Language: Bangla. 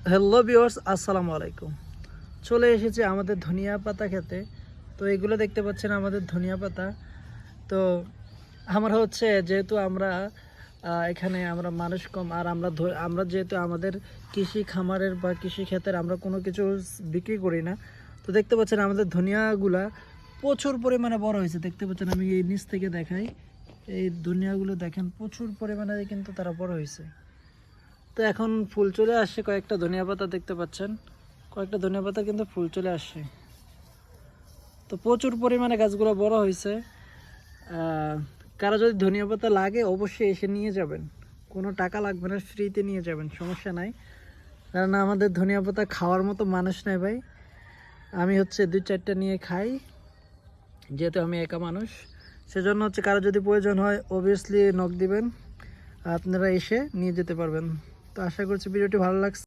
হ্যালো ভিউয়ার্স, আসসালামু আলাইকুম। চলে এসেছে আমাদের ধনিয়া পাতা খেতে। তো এগুলো দেখতে পাচ্ছেন আমাদের ধনিয়া পাতা। তো আমরা হচ্ছে যেহেতু আমরা এখানে আমরা মানুষ কম, আর আমরা যেহেতু আমাদের কৃষি খামারের বা কৃষি ক্ষেতের আমরা কোনো কিছু বিক্রি করি না। তো দেখতে পাচ্ছেন আমাদের ধনিয়াগুলা প্রচুর পরিমাণে বড় হয়েছে। দেখতে পাচ্ছেন, আমি এই নিচ থেকে দেখাই, এই ধনিয়াগুলো দেখেন প্রচুর পরিমাণে কিন্তু তারা বড় হয়েছে। তো এখন ফুল চলে আসছে, কয়েকটা ধনিয়া পাতা দেখতে পাচ্ছেন, কয়েকটা ধনিয়া পাতা কিন্তু ফুল চলে আসছে। তো প্রচুর পরিমাণে গাছগুলো বড় হয়েছে। কারো যদি ধনিয়া পাতা লাগে অবশ্যই এসে নিয়ে যাবেন, কোনো টাকা লাগবে না, ফ্রিতে নিয়ে যাবেন, সমস্যা নাই। কারণ আমাদের ধনিয়া পাতা খাওয়ার মতো মানুষ নাই ভাই। আমি হচ্ছে 2-4টা নিয়ে খাই, যেহেতু আমি একা মানুষ। সেজন্য হচ্ছে কারো যদি প্রয়োজন হয় অবভিয়াসলি নক দিবেন, আপনারা এসে নিয়ে যেতে পারবেন। তো আশা করছি ভিডিওটি ভালো লাগছে।